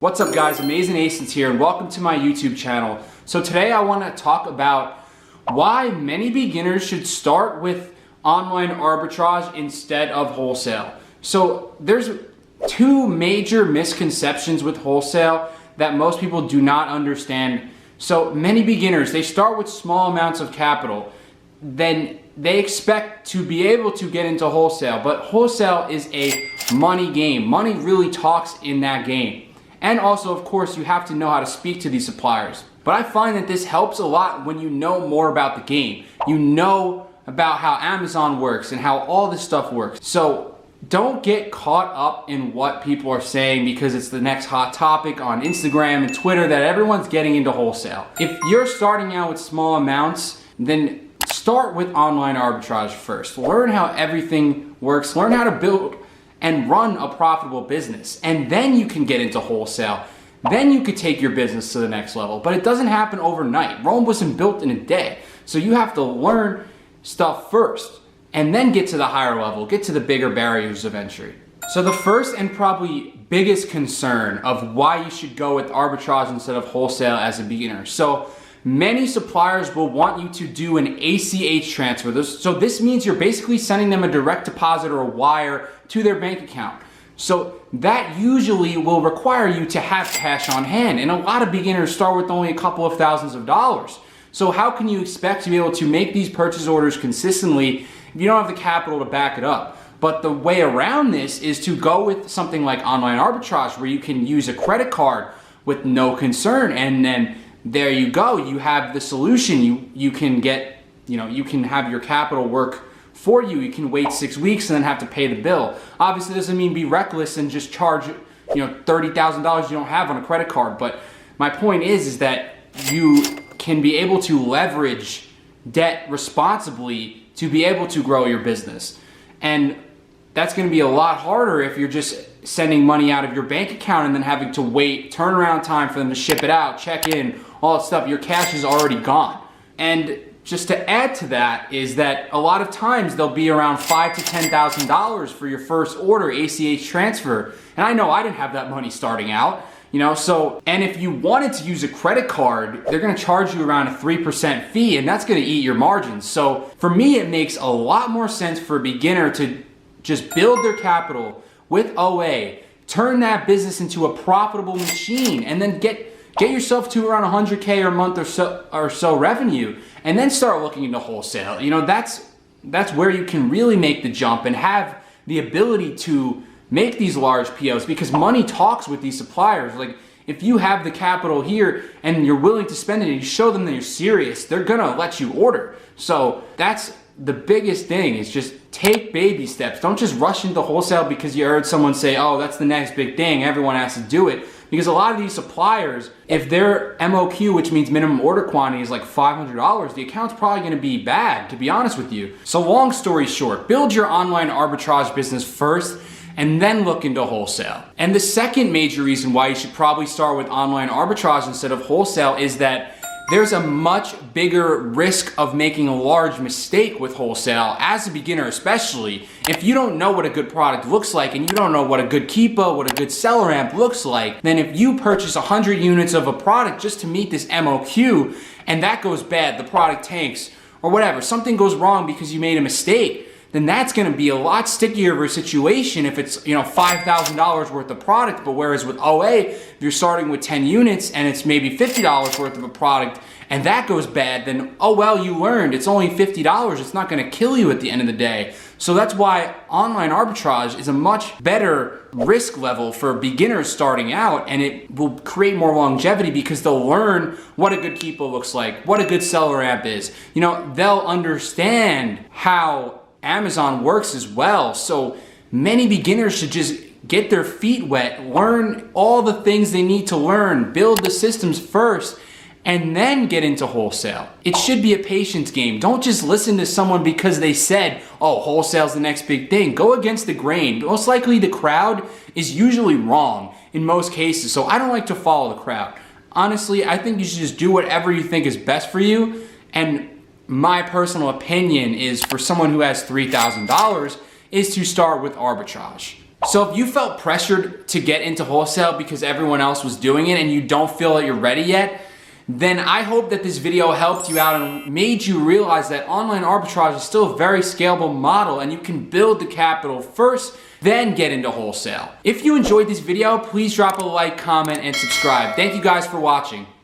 What's up guys, Amazing Asins here and welcome to my YouTube channel. So today I want to talk about why many beginners should start with online arbitrage instead of wholesale. So there's two major misconceptions with wholesale that most people do not understand. So many beginners, they start with small amounts of capital, then they expect to be able to get into wholesale, but wholesale is a money game. Money really talks in that game. And also, of course, you have to know how to speak to these suppliers. But I find that this helps a lot when you know more about the game. You know about how Amazon works and how all this stuff works. So don't get caught up in what people are saying because it's the next hot topic on Instagram and Twitter that everyone's getting into wholesale. If you're starting out with small amounts, then start with online arbitrage first. Learn how everything works. Learn how to build and run a profitable business, and then you can get into wholesale. Then you could take your business to the next level, but it doesn't happen overnight. Rome wasn't built in a day, so you have to learn stuff first and then get to the higher level, get to the bigger barriers of entry. So the first and probably biggest concern of why you should go with arbitrage instead of wholesale as a beginner. So many suppliers will want you to do an ACH transfer. So this means you're basically sending them a direct deposit or a wire to their bank account. So that usually will require you to have cash on hand. And a lot of beginners start with only a couple of thousands of dollars. So how can you expect to be able to make these purchase orders consistently if you don't have the capital to back it up? But the way around this is to go with something like online arbitrage where you can use a credit card with no concern, and then there you go. You have the solution. You can get, you can have your capital work for you. You can wait 6 weeks and then have to pay the bill. Obviously, it doesn't mean be reckless and just charge, $30,000 you don't have on a credit card. But my point is that you can be able to leverage debt responsibly to be able to grow your business. And that's going to be a lot harder if you're just sending money out of your bank account and then having to wait turnaround time for them to ship it out, check in, all that stuff. Your cash is already gone. And just to add to that is that a lot of times they'll be around $5,000 to $10,000 for your first order ACH transfer. And I know I didn't have that money starting out, and if you wanted to use a credit card, they're going to charge you around a 3% fee, and that's going to eat your margins. So for me, it makes a lot more sense for a beginner to just build their capital with OA, turn that business into a profitable machine, and then get yourself to around 100K a month or so revenue, and then start looking into wholesale. That's where you can really make the jump and have the ability to make these large POs, because money talks with these suppliers. Like, if you have the capital here and you're willing to spend it and you show them that you're serious, they're gonna let you order. So that's the biggest thing, is just take baby steps. Don't just rush into wholesale because you heard someone say, oh, that's the next big thing, everyone has to do it. Because a lot of these suppliers, if their MOQ, which means minimum order quantity, is like $500, the account's probably gonna be bad, to be honest with you. So long story short, build your online arbitrage business first and then look into wholesale. And the second major reason why you should probably start with online arbitrage instead of wholesale is that there's a much bigger risk of making a large mistake with wholesale as a beginner, especially if you don't know what a good product looks like and you don't know what a good keepa, what a good seller amp looks like. Then if you purchase 100 units of a product just to meet this MOQ and that goes bad, the product tanks or whatever, something goes wrong because you made a mistake, then that's going to be a lot stickier of a situation if it's $5,000 worth of product. But whereas with OA, if you're starting with 10 units and it's maybe $50 worth of a product and that goes bad, then oh well, you learned. It's only $50. It's not going to kill you at the end of the day. So that's why online arbitrage is a much better risk level for beginners starting out, and it will create more longevity because they'll learn what a good keepa looks like, what a good seller amp is. They'll understand how Amazon works as well. So many beginners should just get their feet wet, learn all the things they need to learn, build the systems first, and then get into wholesale. It should be a patience game. Don't just listen to someone because they said, oh, wholesale's the next big thing. Go against the grain. Most likely the crowd is usually wrong in most cases. So I don't like to follow the crowd. Honestly, I think you should just do whatever you think is best for you. And my personal opinion is, for someone who has $3,000, is to start with arbitrage. So if you felt pressured to get into wholesale because everyone else was doing it and you don't feel that you're ready yet, then I hope that this video helped you out and made you realize that online arbitrage is still a very scalable model and you can build the capital first, then get into wholesale. If you enjoyed this video, please drop a like, comment, and subscribe. Thank you guys for watching.